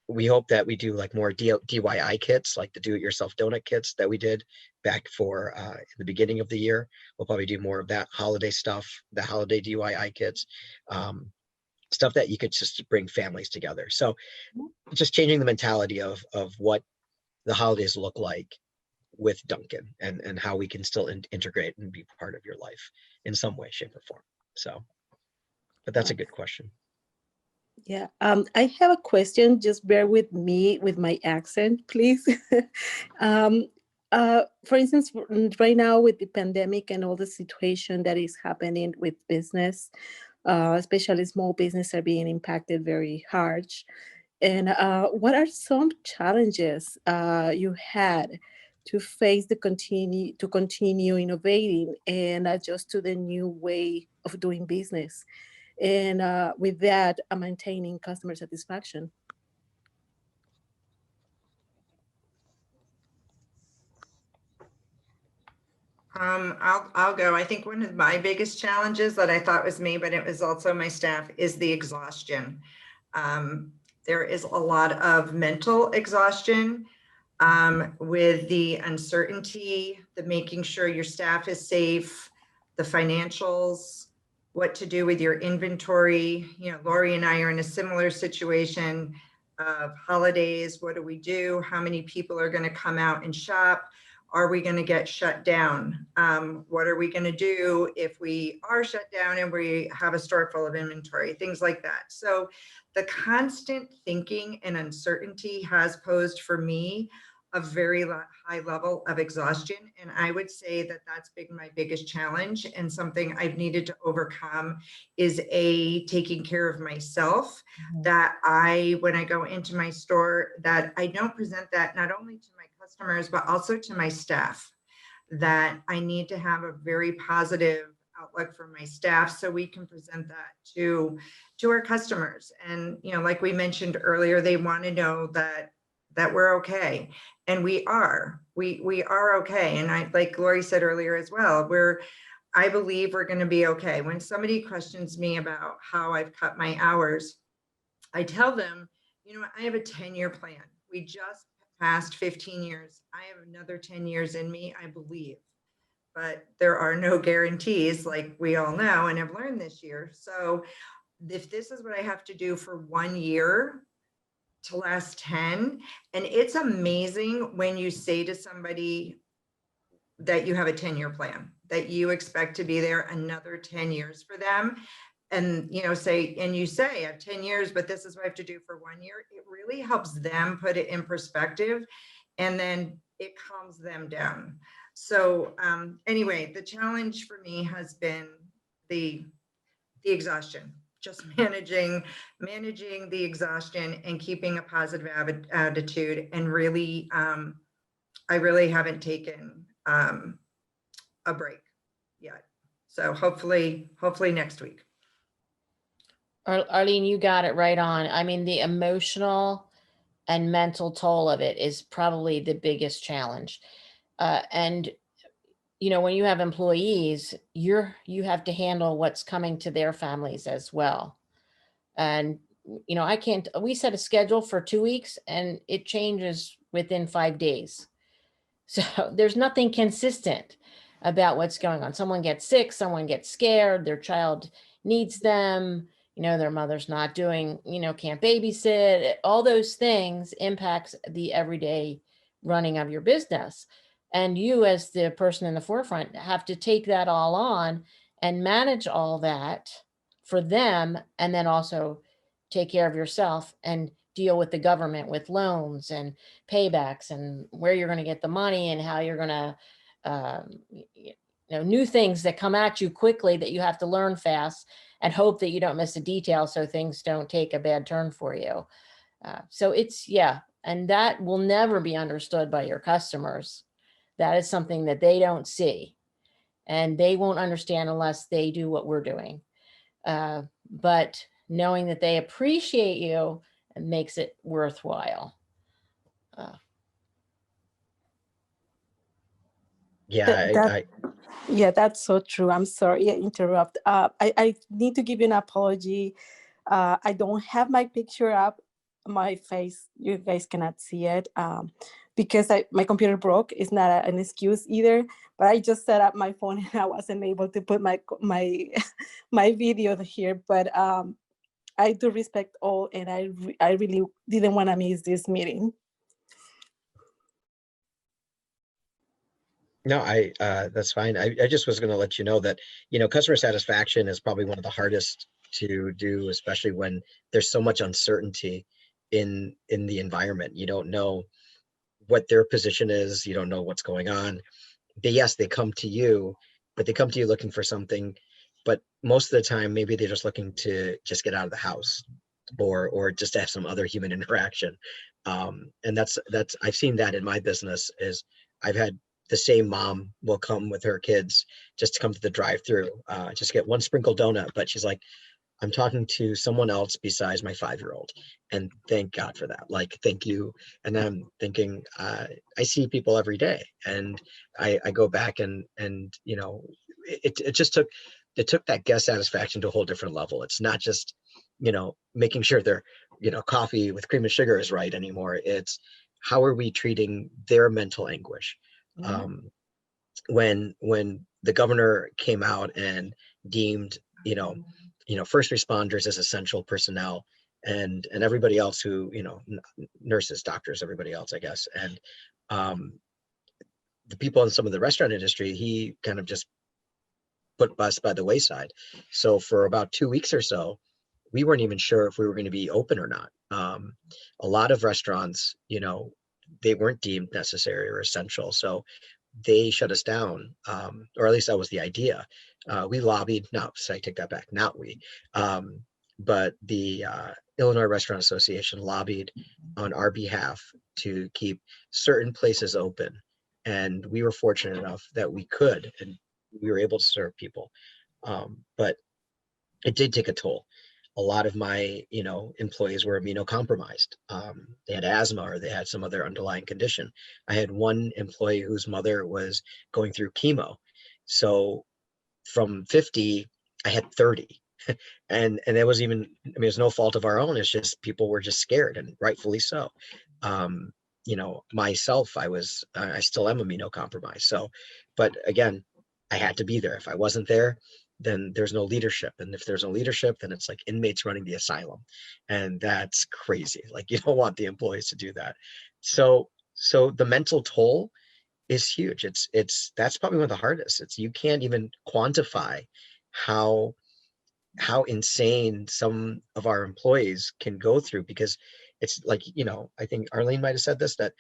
S2: we hope that we do like more DIY kits, like the do-it-yourself donut kits that we did back in the beginning of the year. We'll probably do more of that holiday stuff, the holiday DIY kits, stuff that you could just bring families together. So just changing the mentality of what the holidays look like with Dunkin', and how we can still integrate and be part of your life in some way, shape, or form. So, but that's a good question.
S9: Yeah, I have a question. Just bear with me with my accent, please. For instance, right now with the pandemic and all the situation that is happening with business, especially small business are being impacted very hard. And what are some challenges you had to face to continue innovating and adjust to the new way of doing business? And with that, maintaining customer satisfaction.
S7: I'll go. I think one of my biggest challenges that I thought was me, but it was also my staff, is the exhaustion. There is a lot of mental exhaustion with the uncertainty, the making sure your staff is safe, the financials, what to do with your inventory. Lori and I are in a similar situation of holidays. What do we do? How many people are going to come out and shop? Are we going to get shut down? What are we going to do if we are shut down and we have a store full of inventory? Things like that. So the constant thinking and uncertainty has posed for me a very high level of exhaustion. And I would say that that's been my biggest challenge, and something I've needed to overcome is taking care of myself. That when I go into my store, that I don't present that not only to my customers, but also to my staff, that I need to have a very positive outlook for my staff so we can present that to our customers. And, like we mentioned earlier, they want to know that we're okay. And we are okay. And like Lori said earlier as well, I believe we're going to be okay. When somebody questions me about how I've cut my hours, I tell them, I have a 10-year plan. We just passed 15 years. I have another 10 years in me, I believe. But there are no guarantees, like we all know and have learned this year. So if this is what I have to do for 1 year to last 10, and it's amazing when you say to somebody that you have a 10-year plan, that you expect to be there another 10 years for them. And, you say, I have 10 years, but this is what I have to do for 1 year. It really helps them put it in perspective, and then it calms them down. So anyway, the challenge for me has been the exhaustion, just managing the exhaustion and keeping a positive attitude. And really, I really haven't taken a break yet. So hopefully next week.
S6: Arlene, you got it right on. I mean, the emotional and mental toll of it is probably the biggest challenge. And when you have employees, you have to handle what's coming to their families as well. And, we set a schedule for 2 weeks and it changes within 5 days. So there's nothing consistent about what's going on. Someone gets sick, someone gets scared, their child needs them, their mother's not doing, can't babysit. All those things impacts the everyday running of your business. And you, as the person in the forefront, have to take that all on and manage all that for them, and then also take care of yourself and deal with the government with loans and paybacks and where you're going to get the money and how you're going to, new things that come at you quickly that you have to learn fast and hope that you don't miss a detail so things don't take a bad turn for you. So it's, And that will never be understood by your customers. That is something that they don't see. And they won't understand unless they do what we're doing. But knowing that they appreciate you makes it worthwhile.
S2: Yeah,
S9: Yeah, that's so true. I'm sorry, I interrupt. I need to give you an apology. I don't have my picture up, my face. You guys cannot see it because my computer broke. It's not an excuse either. But I just set up my phone and I wasn't able to put my my video here. But I do respect all, and I really didn't want to miss this meeting.
S2: No, that's fine. I just was going to let you know that, customer satisfaction is probably one of the hardest to do, especially when there's so much uncertainty in the environment. You don't know what their position is. You don't know what's going on. Yes, they come to you, but they come to you looking for something. But most of the time, maybe they're just looking to just get out of the house or just to have some other human interaction. And that's I've seen that in my business is I've had the same mom will come with her kids just to come to the drive-through, just get one sprinkle donut, but she's like, I'm talking to someone else besides my 5-year-old, and thank God for that. Like, thank you. And then I'm thinking, I see people every day, and I go back and it just took that guest satisfaction to a whole different level. It's not just making sure their coffee with cream and sugar is right anymore. It's how are we treating their mental anguish. When the governor came out and deemed first responders as essential personnel, and everybody else who nurses, doctors, everybody else, I guess, and the people in some of the restaurant industry, he kind of just put us by the wayside. So for about 2 weeks or so, we weren't even sure if we were going to be open or not. A lot of restaurants, they weren't deemed necessary or essential, so they shut us down, or at least that was the idea. We lobbied, no, so I take that back, not we, but the Illinois Restaurant Association lobbied on our behalf to keep certain places open. And we were fortunate enough that we could, and we were able to serve people. But it did take a toll. A lot of my, employees were immunocompromised. They had asthma or they had some other underlying condition. I had one employee whose mother was going through chemo. So from 50, I had 30. and it was even, it's no fault of our own. It's just people were just scared, and rightfully so. Myself, I still am immunocompromised. So, but again, I had to be there. If I wasn't there, then there's no leadership. And if there's no leadership, then it's like inmates running the asylum. And that's crazy. Like, you don't want the employees to do that. So the mental toll is huge. That's probably one of the hardest. You can't even quantify how insane some of our employees can go through, because it's like, I think Arlene might've said this, that,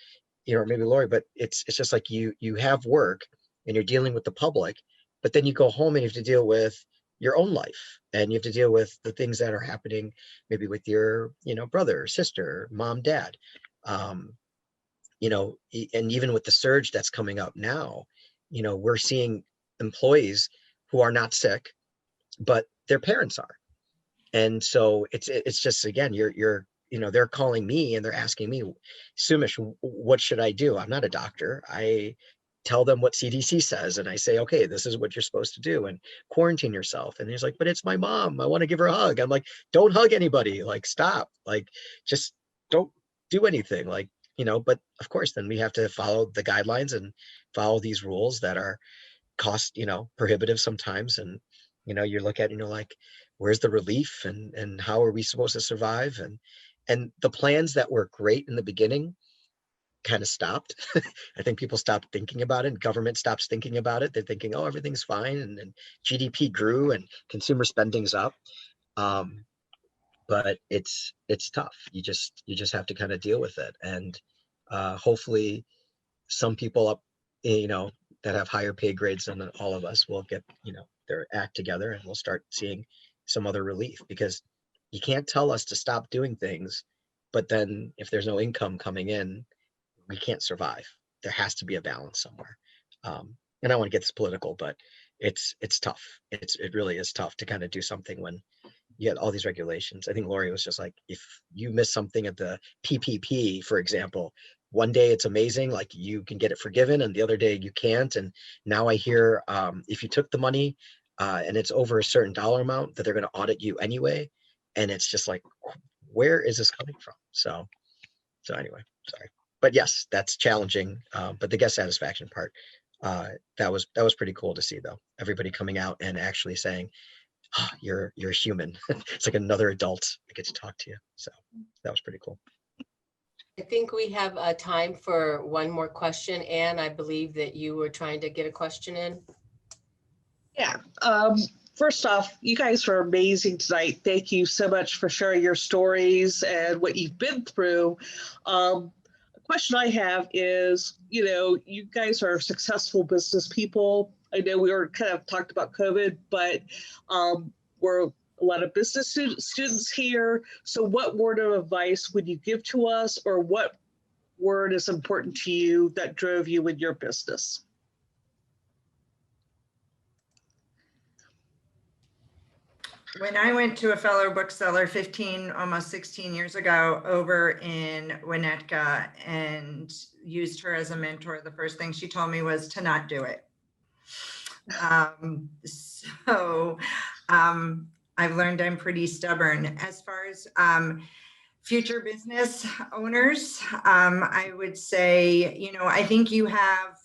S2: or maybe Lori, but it's just like you have work and you're dealing with the public, but then you go home and you have to deal with your own life, and you have to deal with the things that are happening maybe with your, brother or sister, mom, dad, and even with the surge that's coming up now, we're seeing employees who are not sick, but their parents are. And so it's just, again, they're calling me and they're asking me, Sumish, what should I do? I'm not a doctor. I tell them what CDC says, and I say, okay, this is what you're supposed to do, and quarantine yourself. And he's like, but it's my mom, I want to give her a hug. I'm like, don't hug anybody, like, stop, like, just don't do anything, like, but of course, then we have to follow the guidelines and follow these rules that are cost, prohibitive sometimes. And, you look at, like, where's the relief, and how are we supposed to survive? And the plans that were great in the beginning kind of stopped. I think people stopped thinking about it, and government stops thinking about it. They're thinking, oh, everything's fine. And GDP grew and consumer spending's up. But it's tough. You just have to kind of deal with it. And hopefully some people up, that have higher pay grades than all of us will get, their act together, and we'll start seeing some other relief, because you can't tell us to stop doing things but then if there's no income coming in, we can't survive. There has to be a balance somewhere. And I don't want to get this political, but it's tough. It really is tough to kind of do something when you get all these regulations. I think Lori was just like, if you miss something at the PPP, for example, one day it's amazing, like you can get it forgiven, and the other day you can't. And now I hear if you took the money and it's over a certain dollar amount, that they're going to audit you anyway. And it's just like, where is this coming from? So anyway, sorry. But yes, that's challenging. But the guest satisfaction part, that was pretty cool to see, though. Everybody coming out and actually saying, oh, you're a human. It's like another adult I get to talk to you. So that was pretty cool.
S5: I think we have time for one more question. Anne, I believe that you were trying to get a question in.
S4: Yeah. First off, you guys are amazing tonight. Thank you so much for sharing your stories and what you've been through. A question I have is, you guys are successful business people. I know we were kind of talked about COVID, but we're a lot of business students here. So what word of advice would you give to us, or what word is important to you that drove you in your business?
S7: When I went to a fellow bookseller 15, almost 16 years ago over in Winnetka and used her as a mentor, the first thing she told me was to not do it. I've learned I'm pretty stubborn. As far as future business owners, I would say, I think you have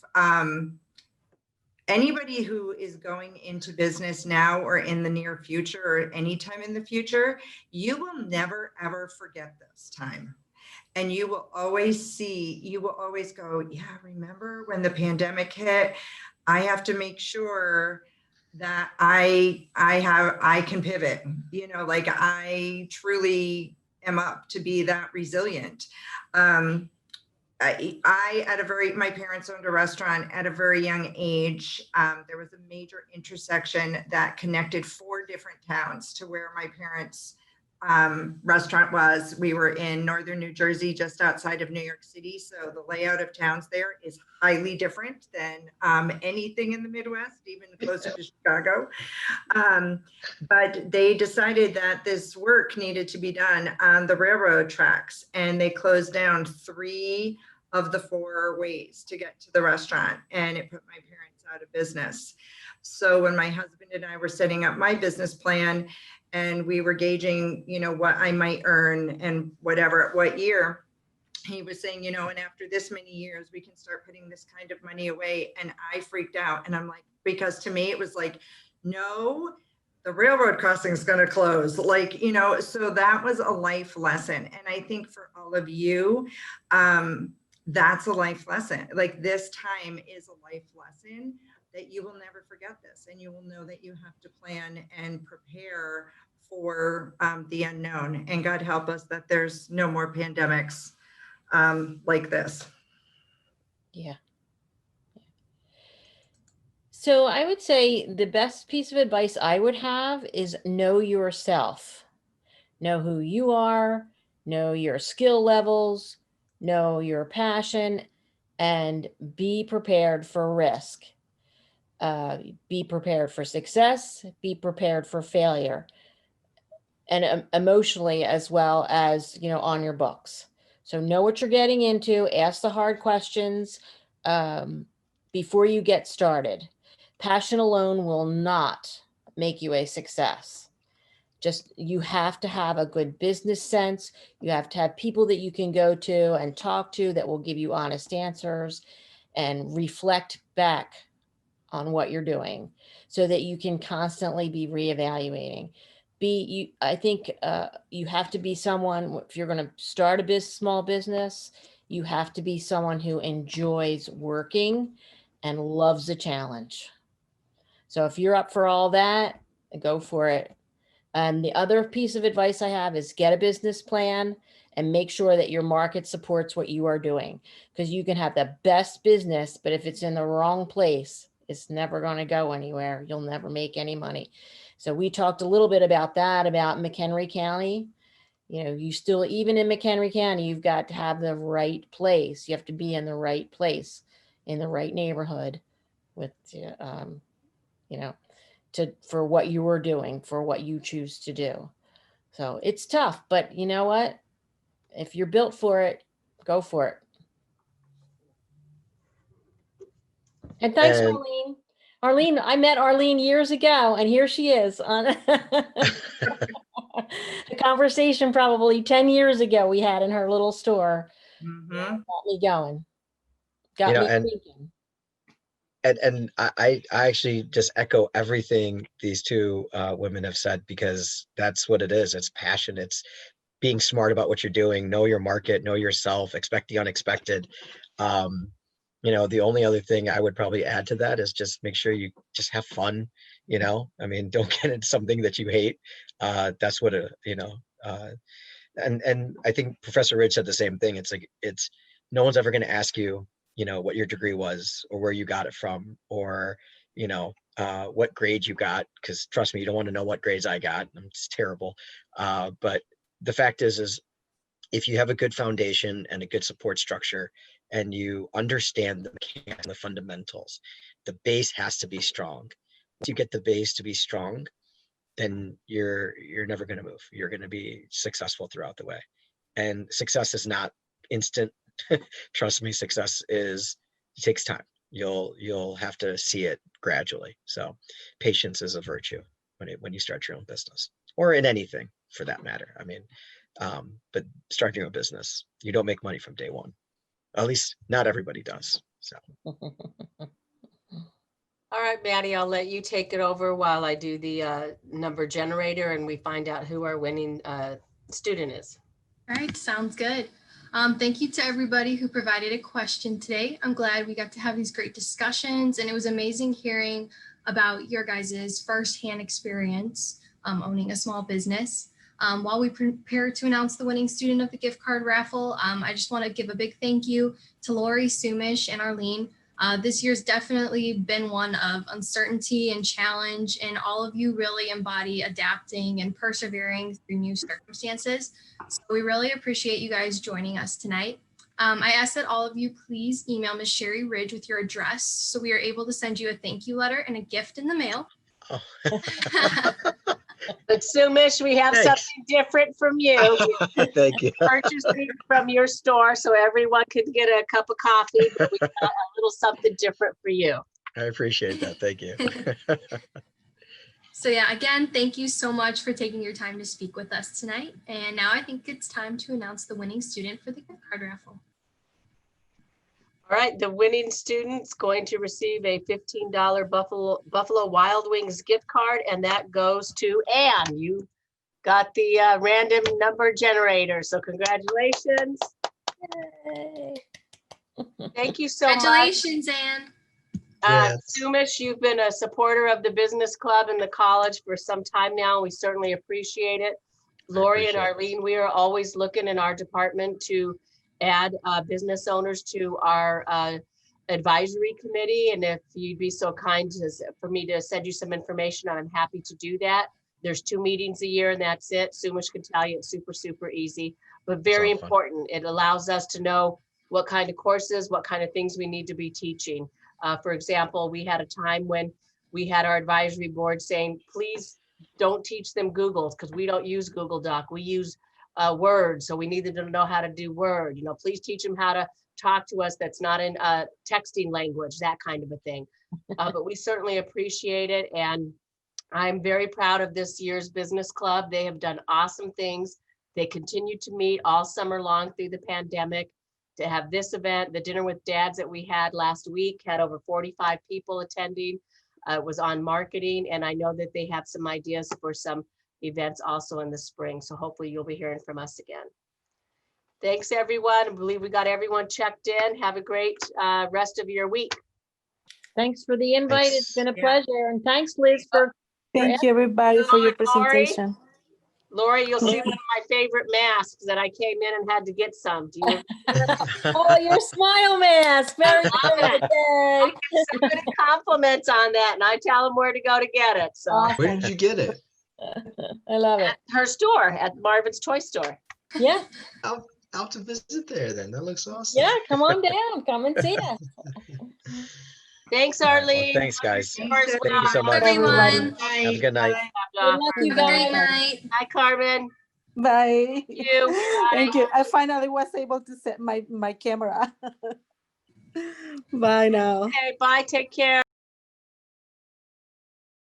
S7: anybody who is going into business now or in the near future or anytime in the future, you will never, ever forget this time. And you will always go, yeah, remember when the pandemic hit? I have to make sure that I can pivot, like I truly am up to be that resilient. My parents owned a restaurant at a very young age. There was a major intersection that connected 4 different towns to where my parents' restaurant was. We were in northern New Jersey, just outside of New York City. So the layout of towns there is highly different than anything in the Midwest, even closer to Chicago. But they decided that this work needed to be done on the railroad tracks, and they closed down 3 of the 4 ways to get to the restaurant, and it put my parents out of business. So when my husband and I were setting up my business plan and we were gauging, what I might earn and what year, he was saying, and after this many years, we can start putting this kind of money away. And I freaked out. And I'm like, because to me, it was like, no, the railroad crossing is going to close. So that was a life lesson. And I think for all of you, that's a life lesson. Like, this time is a life lesson that you will never forget this, and you will know that you have to plan and prepare for the unknown. And God help us that there's no more pandemics like this.
S6: Yeah. So I would say the best piece of advice I would have is know yourself. Know who you are, know your skill levels, know your passion, and be prepared for risk. Be prepared for success, be prepared for failure, and emotionally as well as, on your books. So know what you're getting into, ask the hard questions before you get started. Passion alone will not make you a success. Just, you have to have a good business sense. You have to have people that you can go to and talk to that will give you honest answers and reflect back on what you're doing so that you can constantly be reevaluating. I think you have to be someone, if you're going to start a small business, you have to be someone who enjoys working and loves a challenge. So if you're up for all that, go for it. And the other piece of advice I have is get a business plan and make sure that your market supports what you are doing, because you can have the best business, but if it's in the wrong place, it's never going to go anywhere. You'll never make any money. So we talked a little bit about that, about McHenry County. You know, you still, even in McHenry County, you've got to have the right place. You have to be in the right place, in the right neighborhood with, you know, for what you were doing, for what you choose to do. So it's tough, but you know what? If you're built for it, go for it. And thanks,
S2: And-
S6: Arlene. Arlene, I met Arlene years ago, and here she is on a conversation probably 10 years ago we had in her little store. Got me going. Got me thinking.
S2: And I actually just echo everything these two women have said, because that's what it is. It's passion. It's being smart about what you're doing, know your market, know yourself, expect the unexpected. You know, the only other thing I would probably add to that is just make sure you just have fun, you know, I mean, don't get into something that you hate. That's what, you know, and I think Professor Ridge said the same thing. It's like, no one's ever going to ask you, you know, what your degree was or where you got it from, or, you know, what grade you got. Cause trust me, you don't want to know what grades I got. I'm just terrible. But the fact is if you have a good foundation and a good support structure and you understand the mechanics and the fundamentals, the base has to be strong. Once you get the base to be strong, then you're never going to move. You're going to be successful throughout the way. And success is not instant. Trust me, success it takes time. You'll have to see it gradually. So patience is a virtue when you start your own business, or in anything for that matter. I mean, but starting your own business, you don't make money from day one. At least not everybody does. So.
S5: All right, Maddie, I'll let you take it over while I do the number generator and we find out who our winning student is.
S1: All right, sounds good. Thank you to everybody who provided a question today. I'm glad we got to have these great discussions, and it was amazing hearing about your guys' firsthand experience owning a small business. While we prepare to announce the winning student of the gift card raffle, I just want to give a big thank you to Lori, Sumish, and Arlene. This year's definitely been one of uncertainty and challenge, and all of you really embody adapting and persevering through new circumstances. So we really appreciate you guys joining us tonight. I ask that all of you please email Ms. Sherry Ridge with your address so we are able to send you a thank you letter and a gift in the mail.
S2: Oh.
S5: But Sumish, we have something different from you.
S2: Thank you.
S5: Purchased it from your store so everyone could get a cup of coffee, but we got a little something different for you.
S2: I appreciate that. Thank you.
S1: So yeah, again, thank you so much for taking your time to speak with us tonight. And now I think it's time to announce the winning student for the gift card raffle.
S5: All right, the winning student's going to receive a $15 Buffalo Wild Wings gift card, and that goes to Anne. You got the random number generator, so congratulations.
S6: Yay.
S5: Thank you so much.
S1: Congratulations, Anne.
S5: Sumish, you've been a supporter of the business club and the college for some time now. We certainly appreciate it. Lori and Arlene, we are always looking in our department to add business owners to our advisory committee. And if you'd be so kind for me to send you some information, I'm happy to do that. There's 2 meetings a year and that's it. Sumish can tell you it's super, super easy, but very important. It allows us to know what kind of courses, what kind of things we need to be teaching. For example, we had a time when we had our advisory board saying, please don't teach them Google because we don't use Google Doc. We use Word. So we needed to know how to do Word. You know, please teach them how to talk to us that's not in texting language, that kind of a thing. But we certainly appreciate it. And I'm very proud of this year's business club. They have done awesome things. They continue to meet all summer long through the pandemic. To have this event, the dinner with dads that we had last week had over 45 people attending. It was on marketing, and I know that they have some ideas for some events also in the spring. So hopefully you'll be hearing from us again. Thanks everyone. I believe we got everyone checked in. Have a great rest of your week.
S6: Thanks for the invite. It's been a pleasure. And thanks, Liz, for
S9: Thank you, everybody, for your presentation.
S5: Lori, you'll see one of my favorite masks that I came in and had to get some. Do you?
S6: Oh, your smile mask. Very good.
S5: I get so many compliments on that, and I tell them where to go to get it. So
S8: Where did you get it?
S6: I love it.
S5: At her store, at Marvin's Toy Store.
S6: Yeah,
S8: Out to visit there then. That looks awesome.
S6: yeah, come on down, come and see us.
S5: Thanks,
S2: All right, well,
S5: Arlene.
S2: thanks, guys.
S5: Yours
S2: Thank you so
S5: well.
S2: much.
S1: Everyone,
S2: Have a good night.
S6: Good luck, you
S1: have a great
S6: guys.
S1: night.
S5: Hi, Carmen.
S9: Bye.
S5: You.
S9: Thank you. I finally was able to set my camera. Bye now.
S5: Okay, bye. Take care.